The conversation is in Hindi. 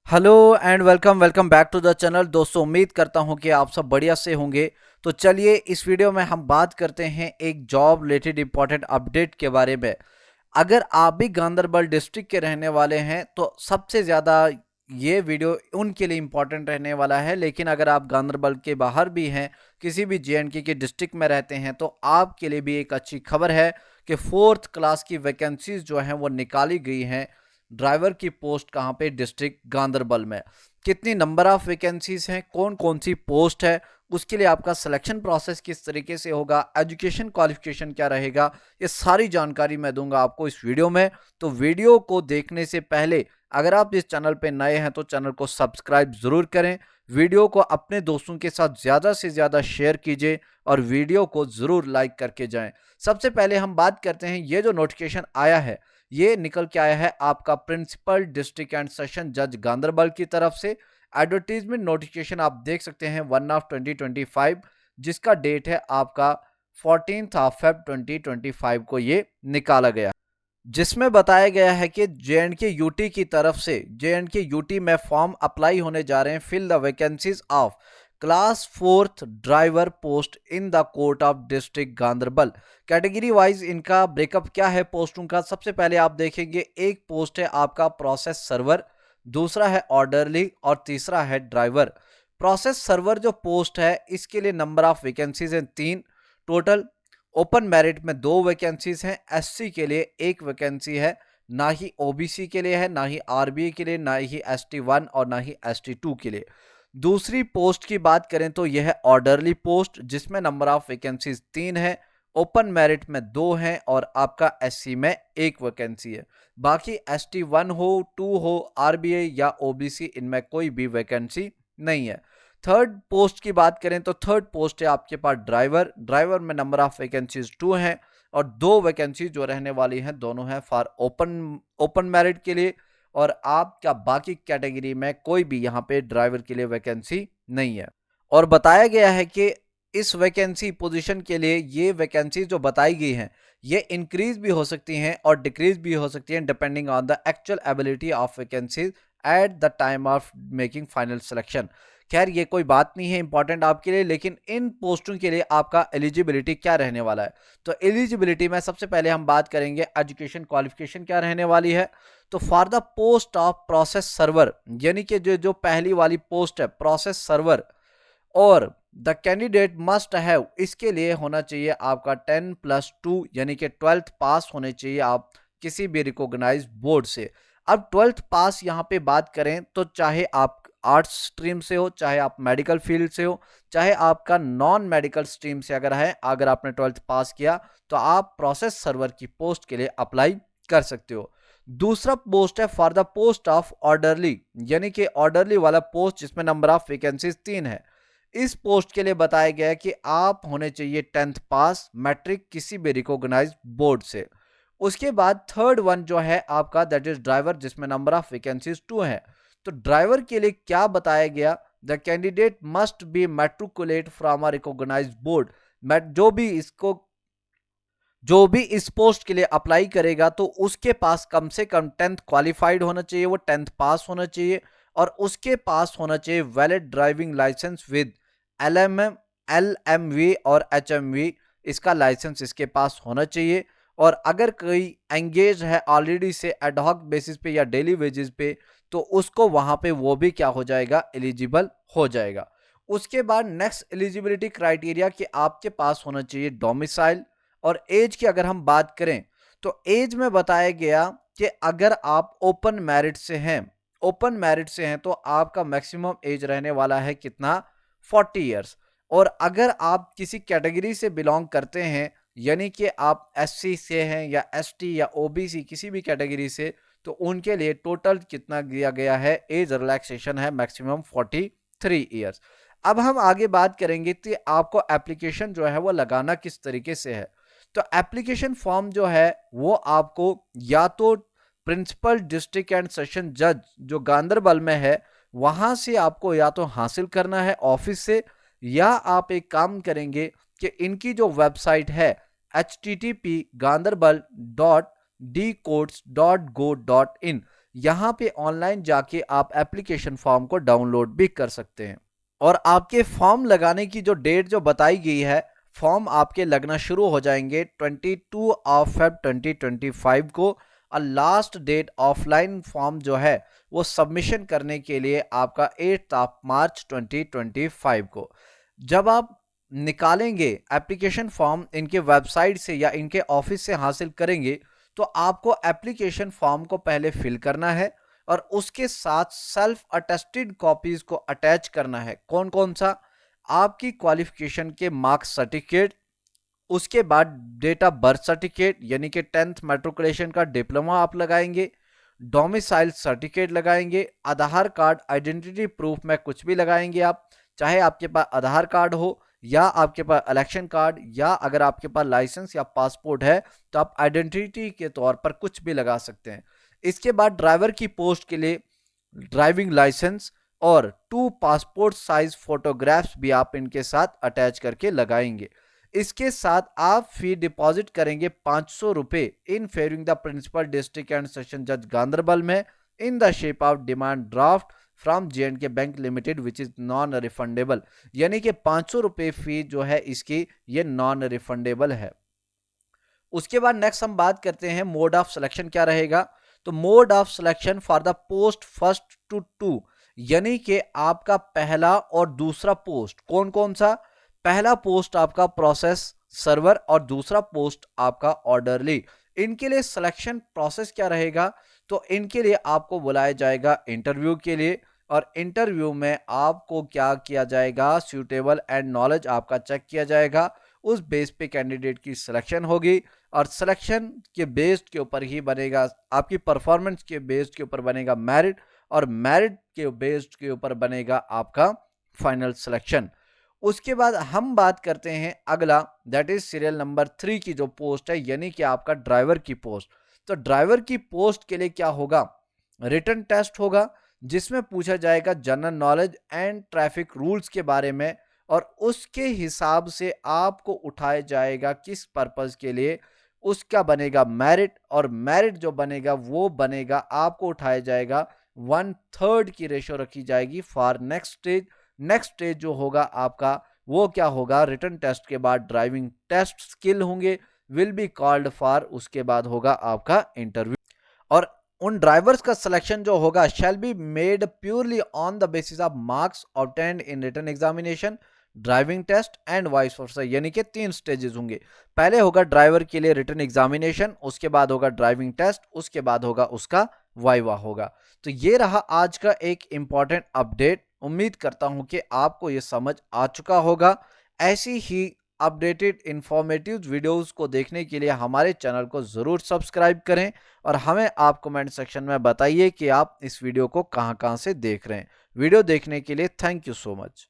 Hello and welcome welcome back to the channel. दोस्तों, उम्मीद करता हूं कि आप सब बढ़िया से होंगे। तो चलिए इस वीडियो में हम बात करते हैं एक जॉब रिलेटेड इंपॉर्टेंट अपडेट के बारे में। अगर आप भी गांधरबल डिस्ट्रिक्ट के रहने वाले हैं तो सबसे ज़्यादा ये वीडियो उनके लिए इम्पॉर्टेंट रहने वाला है। लेकिन अगर आप गांधरबल के बाहर भी हैं, किसी भी JNK के डिस्ट्रिक्ट में रहते हैं, तो आपके लिए भी एक अच्छी खबर है कि 4th क्लास की वैकेंसीज जो हैं वो निकाली गई हैं। ड्राइवर की पोस्ट कहाँ पे? डिस्ट्रिक्ट गांधरबल में। कितनी नंबर ऑफ वैकेंसीज हैं, कौन कौन सी पोस्ट है, उसके लिए आपका सिलेक्शन प्रोसेस किस तरीके से होगा, एजुकेशन क्वालिफिकेशन क्या रहेगा, ये सारी जानकारी मैं दूंगा आपको इस वीडियो में। तो वीडियो को देखने से पहले अगर आप इस चैनल पे नए हैं तो चैनल को सब्सक्राइब जरूर करें। वीडियो को अपने दोस्तों के साथ ज़्यादा से ज़्यादा शेयर कीजिए और वीडियो को ज़रूर लाइक करके जाएं। सबसे पहले हम बात करते हैं, ये जो नोटिफिकेशन आया है ये निकल के आया है आपका प्रिंसिपल डिस्ट्रिक्ट एंड सेशन जज गांधरबल की तरफ से। एडवर्टीजमेंट नोटिफिकेशन आप देख सकते हैं 1/2025, जिसका डेट है आपका 14 Feb 2025 को ये निकाला गया, जिसमें बताया गया है कि JNK UT की तरफ से JNK UT में फॉर्म अप्लाई होने जा रहे हैं। Fill the vacancies of class 4th driver post in the court of district Ganderbal. Category wise इनका ब्रेकअप क्या है पोस्टों का? सबसे पहले आप देखेंगे, एक पोस्ट है आपका प्रोसेस सर्वर, दूसरा है ऑर्डरली और तीसरा है ड्राइवर। प्रोसेस सर्वर जो पोस्ट है इसके लिए नंबर ऑफ वैकेंसीज हैं 3 टोटल। ओपन मेरिट में 2 वैकेंसीज हैं। SC के लिए 1 वैकेंसी है, ना ही OBC के लिए है, ना ही RBA के लिए, ना ही ST1 और ना ही ST2 के लिए। दूसरी पोस्ट की बात करें तो यह है ऑर्डरली पोस्ट, जिसमें नंबर ऑफ वैकेंसीज 3 है, ओपन मेरिट में 2 हैं और आपका SC में 1 वैकेंसी है। बाकी ST1 हो, 2 हो, RBA या OBC, इनमें कोई भी वैकेंसी नहीं है। थर्ड पोस्ट की बात करें तो थर्ड पोस्ट है आपके पास ड्राइवर। ड्राइवर में नंबर ऑफ वैकेंसीज 2 हैं और 2 वैकेंसी जो रहने वाली हैं दोनों हैं फॉर ओपन मेरिट के लिए, और आपका बाकी कैटेगरी में कोई भी यहाँ पे ड्राइवर के लिए वैकेंसी नहीं है। और बताया गया है कि इस वैकेंसी पोजीशन के लिए ये वैकेंसी जो बताई गई हैं ये इंक्रीज भी हो सकती हैं और डिक्रीज भी हो सकती हैं, depending on the actual ability of vacancies at the time of making final selection. खैर ये कोई बात नहीं है इंपॉर्टेंट आपके लिए, लेकिन इन पोस्टों के लिए आपका एलिजिबिलिटी क्या रहने वाला है? तो एलिजिबिलिटी में सबसे पहले हम बात करेंगे एजुकेशन क्वालिफिकेशन क्या रहने वाली है। तो for the post of process server, यानी कि जो जो पहली वाली पोस्ट है प्रोसेस सर्वर, और द कैंडिडेट मस्ट हैव, इसके लिए होना चाहिए आपका 10+2 यानी कि 12th पास होने चाहिए आप किसी भी रिकॉग्नाइज्ड बोर्ड से। अब 12th पास यहाँ पे बात करें तो चाहे आप आर्ट्स स्ट्रीम से हो, चाहे आप मेडिकल फील्ड से हो, चाहे आपका नॉन मेडिकल स्ट्रीम से अगर है, अगर आपने 12th पास किया तो आप प्रोसेस सर्वर की पोस्ट के लिए अप्लाई कर सकते हो। दूसरा पोस्ट है for the post of orderly, यानी कि ऑर्डरली वाला पोस्ट जिसमें नंबर ऑफ वैकेंसीज 3 है। इस पोस्ट के लिए बताया गया है कि आप होने चाहिए 10th पास मैट्रिक किसी भी रिकॉग्नाइज्ड बोर्ड से। उसके बाद थर्ड वन जो है आपका दैट इज ड्राइवर, जिसमें नंबर ऑफ वैकेंसीज 2 है। तो ड्राइवर के लिए क्या बताया गया? The candidate must be matriculate from a recognised board. जो भी इस पोस्ट के लिए अप्लाई करेगा तो उसके पास कम से कम 10th क्वालिफाइड होना चाहिए, वो 10th पास होना चाहिए, और उसके पास होना चाहिए valid driving licence with LMV और HMV, इसका लाइसेंस इसके पास होना चाहिए। और अगर कोई एंगेज है ऑलरेडी से एडहॉक बेसिस पे या डेली वेजेस पे, तो उसको वहां पे वो भी क्या हो जाएगा? एलिजिबल हो जाएगा। उसके बाद नेक्स्ट एलिजिबिलिटी क्राइटेरिया कि आपके पास होना चाहिए डोमिसाइल। और एज की अगर हम बात करें तो एज में बताया गया कि अगर आप ओपन मैरिट से हैं तो आपका मैक्सिमम एज रहने वाला है कितना? 40 इयर्स। और अगर आप किसी कैटेगरी से बिलोंग करते हैं, यानी कि आप SC से हैं या ST या OBC किसी भी कैटेगरी से, तो उनके लिए टोटल कितना दिया गया है? एज रिलैक्सेशन है मैक्सिमम 43 इयर्स। अब हम आगे बात करेंगे कि आपको एप्लीकेशन जो है वो लगाना किस तरीके से है। तो एप्लीकेशन फॉर्म जो है वो आपको या तो प्रिंसिपल डिस्ट्रिक्ट एंड सेशन जज जो गांधरबल में है वहां से आपको या तो हासिल करना है ऑफिस से, या आप एक काम करेंगे कि इनकी जो वेबसाइट है http ganderbal.dcodes.go.in, यहाँ पे ऑनलाइन जाके आप एप्लीकेशन फॉर्म को डाउनलोड भी कर सकते हैं। और आपके फॉर्म लगाने की जो डेट जो बताई गई है, फॉर्म आपके लगना शुरू हो जाएंगे 22 ऑफ फेब 2025 को, और लास्ट डेट ऑफलाइन फॉर्म जो है वो सबमिशन करने के लिए आपका 8 ऑफ मार्च 2025 को। जब आप निकालेंगे एप्लीकेशन फॉर्म इनके वेबसाइट से या इनके ऑफिस से हासिल करेंगे, तो आपको एप्लीकेशन फॉर्म को पहले फिल करना है और उसके साथ सेल्फ अटेस्टेड कॉपीज को अटैच करना है। कौन कौन सा? आपकी क्वालिफिकेशन के मार्क्स सर्टिफिकेट, उसके बाद डेट ऑफ बर्थ सर्टिफिकेट यानी कि 10th मैट्रिकुलेशन का डिप्लोमा आप लगाएंगे, डोमिसाइल सर्टिफिकेट लगाएंगे, आधार कार्ड आइडेंटिटी प्रूफ में कुछ भी लगाएंगे आप, चाहे आपके पास आधार कार्ड हो या आपके पास इलेक्शन कार्ड, या अगर आपके पास लाइसेंस या पासपोर्ट है तो आप आइडेंटिटी के तौर पर कुछ भी लगा सकते हैं। इसके बाद ड्राइवर की पोस्ट के लिए ड्राइविंग लाइसेंस और 2 पासपोर्ट साइज फोटोग्राफ्स भी आप इनके साथ अटैच करके लगाएंगे। इसके साथ आप फी डिपॉजिट करेंगे 500 रुपए in favouring the principal district and session जज गांधरबल में in the shape of demand draft from J&K bank limited which is non refundable. यानी कि 500 रुपए फी जो है इसकी ये नॉन रिफंडेबल है। उसके बाद नेक्स्ट हम बात करते हैं मोड ऑफ सिलेक्शन क्या रहेगा। तो mode of selection for the post first to 2, यानी कि आपका पहला और दूसरा पोस्ट कौन कौन सा? पहला पोस्ट आपका प्रोसेस सर्वर और दूसरा पोस्ट आपका ऑर्डरली। इनके लिए सिलेक्शन प्रोसेस क्या रहेगा? तो इनके लिए आपको बुलाया जाएगा इंटरव्यू के लिए, और इंटरव्यू में आपको क्या किया जाएगा? सूटेबल एंड नॉलेज आपका चेक किया जाएगा, उस बेस पे कैंडिडेट की सिलेक्शन होगी, और सिलेक्शन के बेस्ड के ऊपर ही बनेगा, आपकी परफॉर्मेंस के बेस्ड के ऊपर बनेगा मेरिट, और मेरिट के बेस्ड के ऊपर बनेगा आपका फाइनल सिलेक्शन। उसके बाद हम बात करते हैं अगला, दैट इज सीरियल नंबर 3 की जो पोस्ट है, यानी कि आपका ड्राइवर की पोस्ट। तो ड्राइवर की पोस्ट के लिए क्या होगा? रिटन टेस्ट होगा जिसमें पूछा जाएगा general knowledge and traffic rules के बारे में, और उसके हिसाब से आपको उठाया जाएगा किस पर्पस के लिए, उसका बनेगा मेरिट, और मेरिट जो बनेगा वो बनेगा आपको उठाया जाएगा 1/3 की रेशो रखी जाएगी for next stage. Next stage जो होगा आपका वो क्या होगा? रिटन टेस्ट के बाद ड्राइविंग टेस्ट स्किल होंगे, विल बी कॉल्ड फॉर, उसके बाद होगा आपका इंटरव्यू। और उन ड्राइवर्स का सिलेक्शन जो होगा shall be made purely on the basis of marks obtained in written examination, driving test and vice versa. यानी कि 3 स्टेजेस होंगे। पहले होगा ड्राइवर के लिए रिटन एग्जामिनेशन, उसके बाद होगा ड्राइविंग टेस्ट, उसके बाद होगा उसका वाइवा होगा। तो ये रहा आज का एक इंपॉर्टेंट अपडेट। उम्मीद करता हूं कि आपको ये समझ आ चुका होगा। ऐसी ही अपडेटेड इंफॉर्मेटिव वीडियोस को देखने के लिए हमारे चैनल को जरूर सब्सक्राइब करें, और हमें आप कमेंट सेक्शन में बताइए कि आप इस वीडियो को कहां-कहां से देख रहे हैं। वीडियो देखने के लिए थैंक यू सो मच।